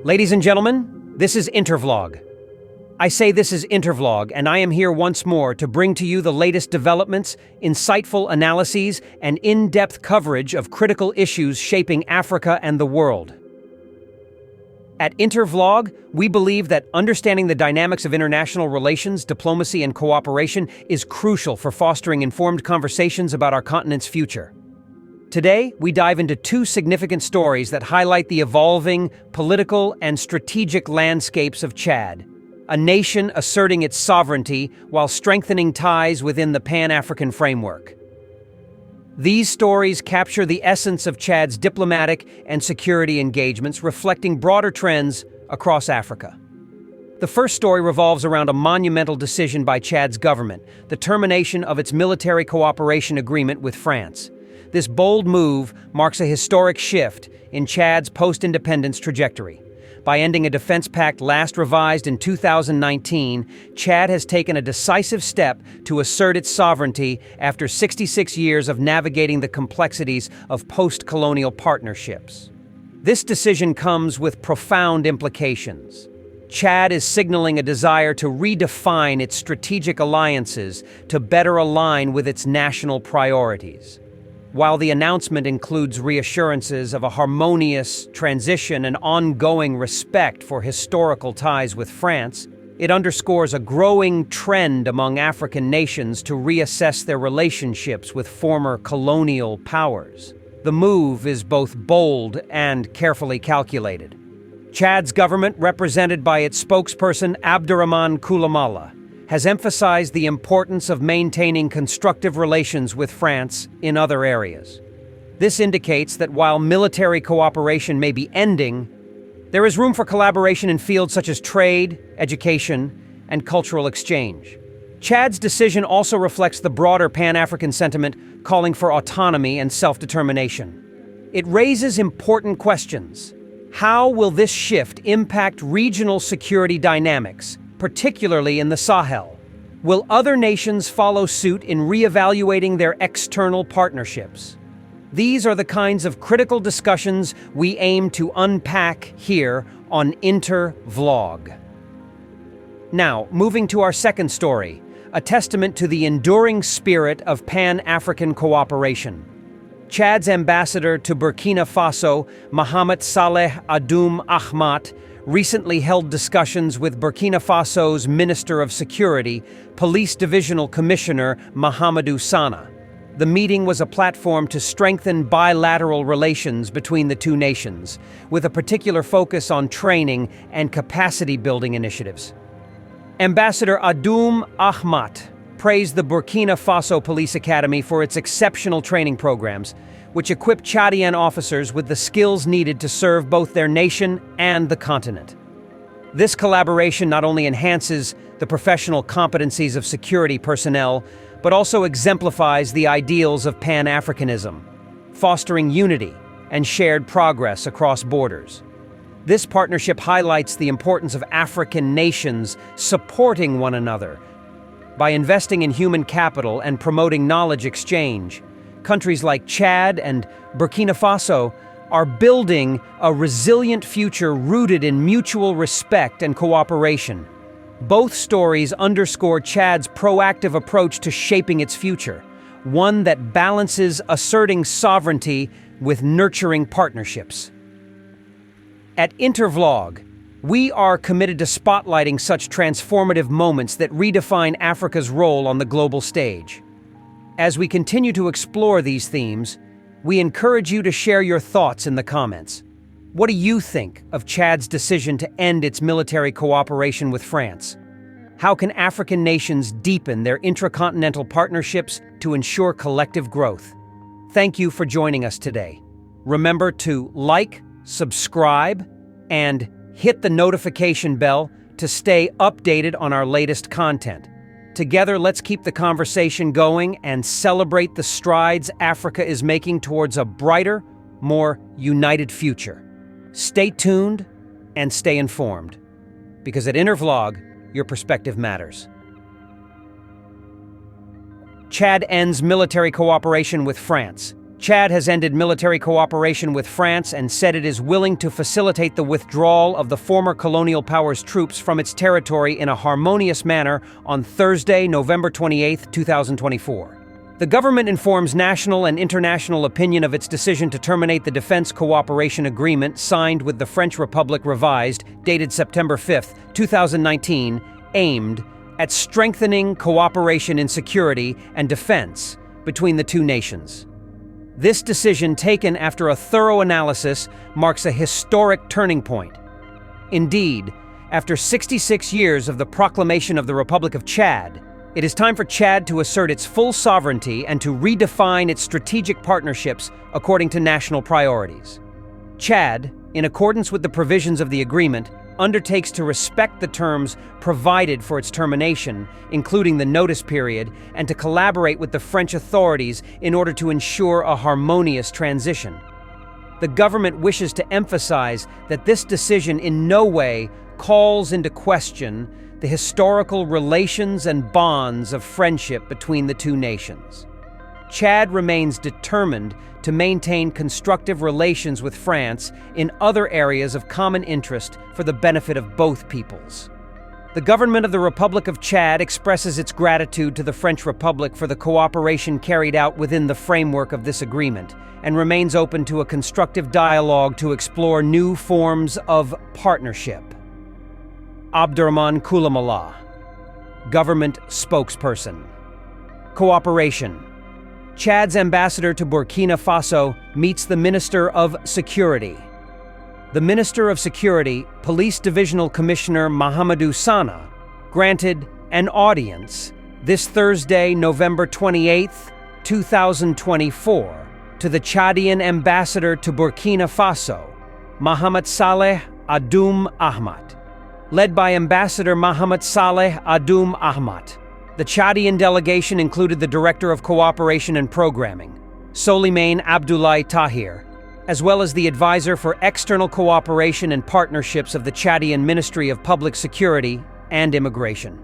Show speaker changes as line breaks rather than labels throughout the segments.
Ladies and gentlemen, this is Intervlog. I say this is Intervlog, and I am here once more to bring to you the latest developments, insightful analyses, and in-depth coverage of critical issues shaping Africa and the world. At Intervlog, we believe that understanding the dynamics of international relations, diplomacy, and cooperation is crucial for fostering informed conversations about our continent's future. Today, we dive into two significant stories that highlight the evolving political and strategic landscapes of Chad, a nation asserting its sovereignty while strengthening ties within the Pan-African framework. These stories capture the essence of Chad's diplomatic and security engagements, reflecting broader trends across Africa. The first story revolves around a monumental decision by Chad's government, the termination of its military cooperation agreement with France. This bold move marks a historic shift in Chad's post-independence trajectory. By ending a defense pact last revised in 2019, Chad has taken a decisive step to assert its sovereignty after 66 years of navigating the complexities of post-colonial partnerships. This decision comes with profound implications. Chad is signaling a desire to redefine its strategic alliances to better align with its national priorities. While the announcement includes reassurances of a harmonious transition and ongoing respect for historical ties with France, it underscores a growing trend among African nations to reassess their relationships with former colonial powers. The move is both bold and carefully calculated. Chad's government, represented by its spokesperson Abdurrahman Koulimala, has emphasized the importance of maintaining constructive relations with France in other areas. This indicates that while military cooperation may be ending, there is room for collaboration in fields such as trade, education, and cultural exchange. Chad's decision also reflects the broader Pan-African sentiment calling for autonomy and self-determination. It raises important questions. How will this shift impact regional security dynamics, particularly in the Sahel? Will other nations follow suit in reevaluating their external partnerships? These are the kinds of critical discussions we aim to unpack here on Intervlog. Now, moving to our second story, a testament to the enduring spirit of Pan-African cooperation. Chad's ambassador to Burkina Faso, Mahamat Saleh Adoum Ahmat, recently held discussions with Burkina Faso's Minister of Security, Police Divisional Commissioner Mahamadou. The meeting was a platform to strengthen bilateral relations between the two nations, with a particular focus on training and capacity-building initiatives. Ambassador Adoum Ahmat praised the Burkina Faso Police Academy for its exceptional training programs, which equip Chadian officers with the skills needed to serve both their nation and the continent. This collaboration not only enhances the professional competencies of security personnel, but also exemplifies the ideals of Pan-Africanism, fostering unity and shared progress across borders. This partnership highlights the importance of African nations supporting one another. By investing in human capital and promoting knowledge exchange, countries like Chad and Burkina Faso are building a resilient future rooted in mutual respect and cooperation. Both stories underscore Chad's proactive approach to shaping its future, one that balances asserting sovereignty with nurturing partnerships. At Intervlog, we are committed to spotlighting such transformative moments that redefine Africa's role on the global stage. As we continue to explore these themes, we encourage you to share your thoughts in the comments. What do you think of Chad's decision to end its military cooperation with France? How can African nations deepen their intracontinental partnerships to ensure collective growth? Thank you for joining us today. Remember to like, subscribe, and hit the notification bell to stay updated on our latest content. Together, let's keep the conversation going and celebrate the strides Africa is making towards a brighter, more united future. Stay tuned and stay informed, because at Intervlog, your perspective matters. Chad ends military cooperation with France. Chad has ended military cooperation with France and said it is willing to facilitate the withdrawal of the former colonial power's troops from its territory in a harmonious manner on Thursday, November 28, 2024. The government informs national and international opinion of its decision to terminate the Defense Cooperation Agreement signed with the French Republic revised, dated September 5, 2019, aimed at strengthening cooperation in security and defense between the two nations. This decision, taken after a thorough analysis, marks a historic turning point. Indeed, after 66 years of the proclamation of the Republic of Chad, it is time for Chad to assert its full sovereignty and to redefine its strategic partnerships according to national priorities. Chad, in accordance with the provisions of the agreement, undertakes to respect the terms provided for its termination, including the notice period, and to collaborate with the French authorities in order to ensure a harmonious transition. The government wishes to emphasize that this decision in no way calls into question the historical relations and bonds of friendship between the two nations. Chad remains determined to maintain constructive relations with France in other areas of common interest for the benefit of both peoples. The government of the Republic of Chad expresses its gratitude to the French Republic for the cooperation carried out within the framework of this agreement and remains open to a constructive dialogue to explore new forms of partnership. Abdurrahman Koulimallah, Government Spokesperson. Cooperation. Chad's ambassador to Burkina Faso meets the Minister of Security. The Minister of Security, Police Divisional Commissioner Mahamadou Sana, granted an audience this Thursday, November 28, 2024, to the Chadian ambassador to Burkina Faso, Mahamat Saleh Adoum Ahmat. Led by Ambassador Mahamat Saleh Adoum Ahmat, the Chadian delegation included the Director of Cooperation and Programming, Souleymane Abdoulaye Tahir, as well as the Advisor for External Cooperation and Partnerships of the Chadian Ministry of Public Security and Immigration.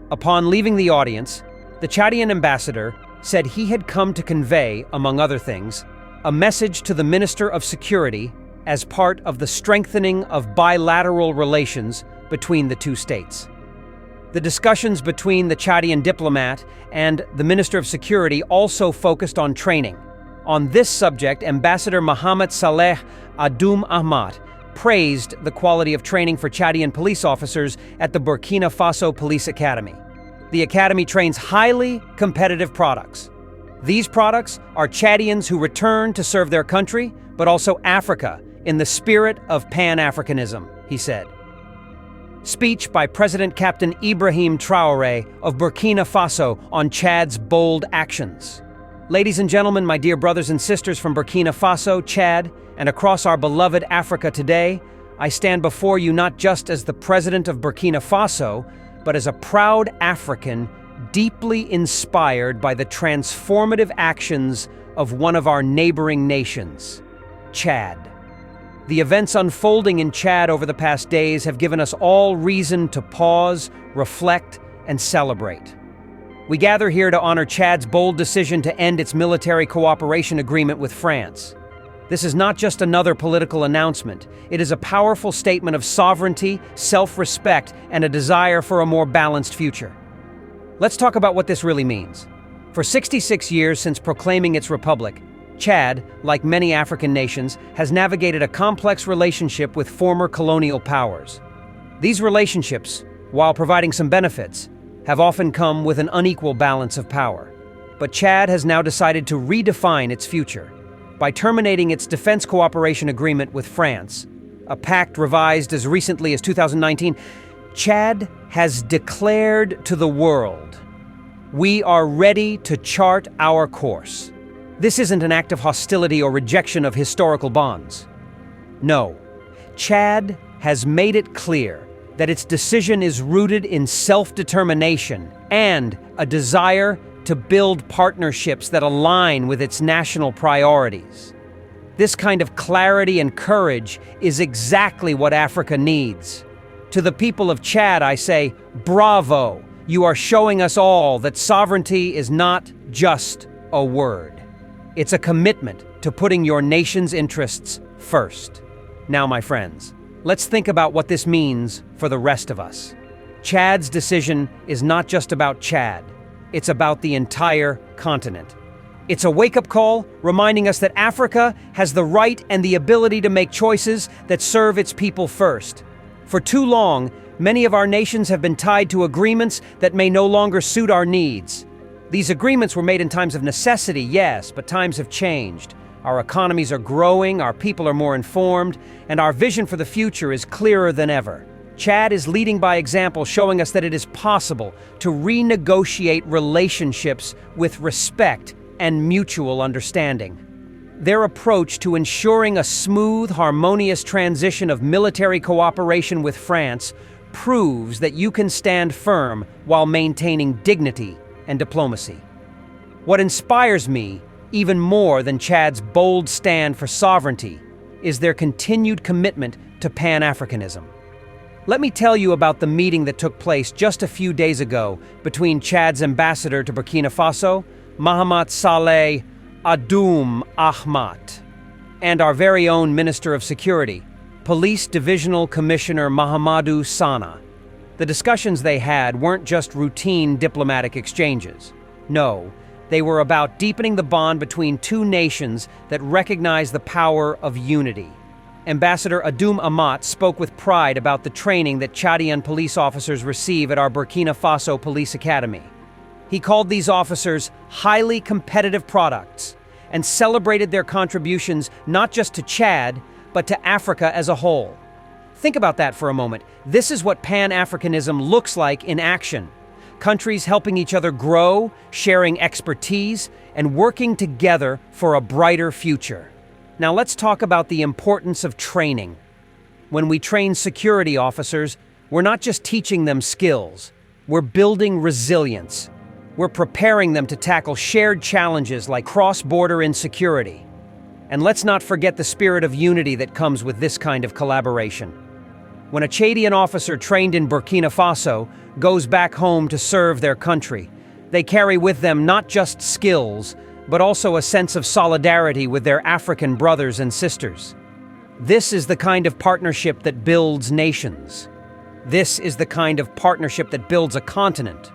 Upon leaving the audience, the Chadian ambassador said he had come to convey, among other things, a message to the Minister of Security as part of the strengthening of bilateral relations between the two states. The discussions between the Chadian diplomat and the Minister of Security also focused on training. On this subject, Ambassador Mahamat Saleh Adoum Ahmat praised the quality of training for Chadian police officers at the Burkina Faso Police Academy. The academy trains highly competitive products. These products are Chadians who return to serve their country, but also Africa, in the spirit of Pan-Africanism, he said. Speech by President Captain Ibrahim Traore of Burkina Faso on Chad's bold actions. Ladies and gentlemen, my dear brothers and sisters from Burkina Faso, Chad, and across our beloved Africa today, I stand before you not just as the President of Burkina Faso, but as a proud African deeply inspired by the transformative actions of one of our neighboring nations, Chad. The events unfolding in Chad over the past days have given us all reason to pause, reflect, and celebrate. We gather here to honor Chad's bold decision to end its military cooperation agreement with France. This is not just another political announcement. It is a powerful statement of sovereignty, self-respect, and a desire for a more balanced future. Let's talk about what this really means. For 66 years since proclaiming its republic, Chad, like many African nations, has navigated a complex relationship with former colonial powers. These relationships, while providing some benefits, have often come with an unequal balance of power. But Chad has now decided to redefine its future. By terminating its defense cooperation agreement with France, a pact revised as recently as 2019, Chad has declared to the world, "We are ready to chart our course." This isn't an act of hostility or rejection of historical bonds. No, Chad has made it clear that its decision is rooted in self-determination and a desire to build partnerships that align with its national priorities. This kind of clarity and courage is exactly what Africa needs. To the people of Chad, I say, bravo! You are showing us all that sovereignty is not just a word. It's a commitment to putting your nation's interests first. Now, my friends, let's think about what this means for the rest of us. Chad's decision is not just about Chad. It's about the entire continent. It's a wake-up call reminding us that Africa has the right and the ability to make choices that serve its people first. For too long, many of our nations have been tied to agreements that may no longer suit our needs. These agreements were made in times of necessity, yes, but times have changed. Our economies are growing, our people are more informed, and our vision for the future is clearer than ever. Chad is leading by example, showing us that it is possible to renegotiate relationships with respect and mutual understanding. Their approach to ensuring a smooth, harmonious transition of military cooperation with France proves that you can stand firm while maintaining dignity and diplomacy. What inspires me, even more than Chad's bold stand for sovereignty, is their continued commitment to Pan-Africanism. Let me tell you about the meeting that took place just a few days ago between Chad's ambassador to Burkina Faso, Mahamat Saleh Adoum Ahmat, and our very own Minister of Security, Police Divisional Commissioner Mahamadou Sana. The discussions they had weren't just routine diplomatic exchanges. No, they were about deepening the bond between two nations that recognize the power of unity. Ambassador Adoum Ahmat spoke with pride about the training that Chadian police officers receive at our Burkina Faso Police Academy. He called these officers highly competitive products and celebrated their contributions not just to Chad, but to Africa as a whole. Think about that for a moment. This is what Pan-Africanism looks like in action. Countries helping each other grow, sharing expertise, and working together for a brighter future. Now let's talk about the importance of training. When we train security officers, we're not just teaching them skills. We're building resilience. We're preparing them to tackle shared challenges like cross-border insecurity. And let's not forget the spirit of unity that comes with this kind of collaboration. When a Chadian officer trained in Burkina Faso goes back home to serve their country, they carry with them not just skills, but also a sense of solidarity with their African brothers and sisters. This is the kind of partnership that builds nations. This is the kind of partnership that builds a continent.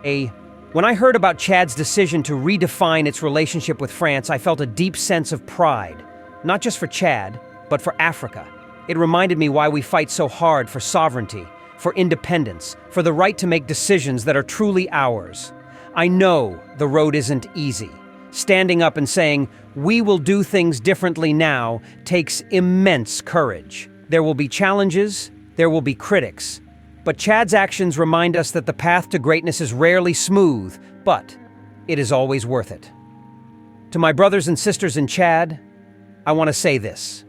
When I heard about Chad's decision to redefine its relationship with France, I felt a deep sense of pride, not just for Chad, but for Africa. It reminded me why we fight so hard for sovereignty, for independence, for the right to make decisions that are truly ours. I know the road isn't easy. Standing up and saying, "We will do things differently now," takes immense courage. There will be challenges, there will be critics. But Chad's actions remind us that the path to greatness is rarely smooth, but it is always worth it. To my brothers and sisters in Chad, I want to say this.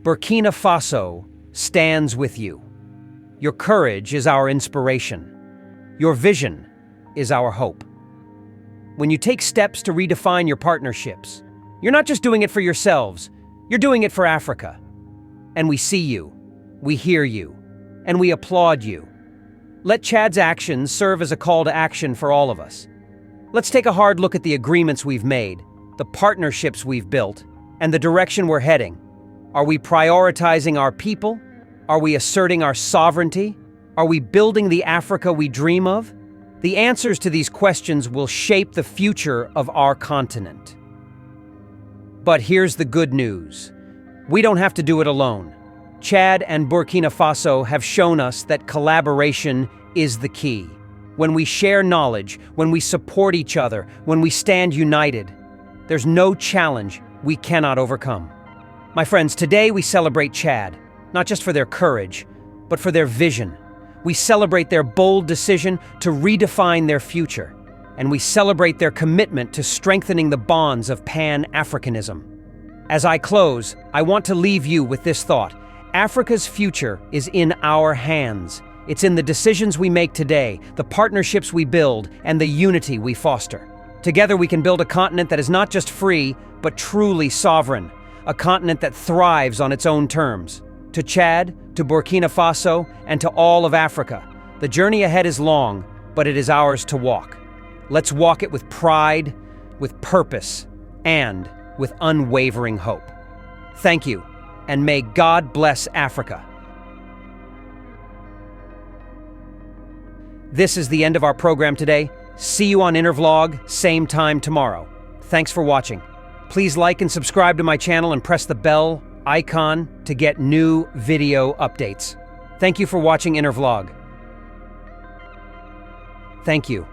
Burkina Faso stands with you. Your courage is our inspiration. Your vision is our hope. When you take steps to redefine your partnerships, you're not just doing it for yourselves, you're doing it for Africa. And we see you, we hear you, and we applaud you. Let Chad's actions serve as a call to action for all of us. Let's take a hard look at the agreements we've made, the partnerships we've built, and the direction we're heading. Are we prioritizing our people? Are we asserting our sovereignty? Are we building the Africa we dream of? The answers to these questions will shape the future of our continent. But here's the good news. We don't have to do it alone. Chad and Burkina Faso have shown us that collaboration is the key. When we share knowledge, when we support each other, when we stand united, there's no challenge we cannot overcome. My friends, today we celebrate Chad, not just for their courage, but for their vision. We celebrate their bold decision to redefine their future, and we celebrate their commitment to strengthening the bonds of Pan-Africanism. As I close, I want to leave you with this thought. Africa's future is in our hands. It's in the decisions we make today, the partnerships we build, and the unity we foster. Together we can build a continent that is not just free, but truly sovereign. A continent that thrives on its own terms. To Chad, to Burkina Faso, and to all of Africa, the journey ahead is long, but it is ours to walk. Let's walk it with pride, with purpose, and with unwavering hope. Thank you, and may God bless Africa. This is the end of our program today. See you on Intervlog, same time tomorrow. Thanks for watching. Please like and subscribe to my channel and press the bell icon to get new video updates. Thank you for watching Intervlog. Thank you.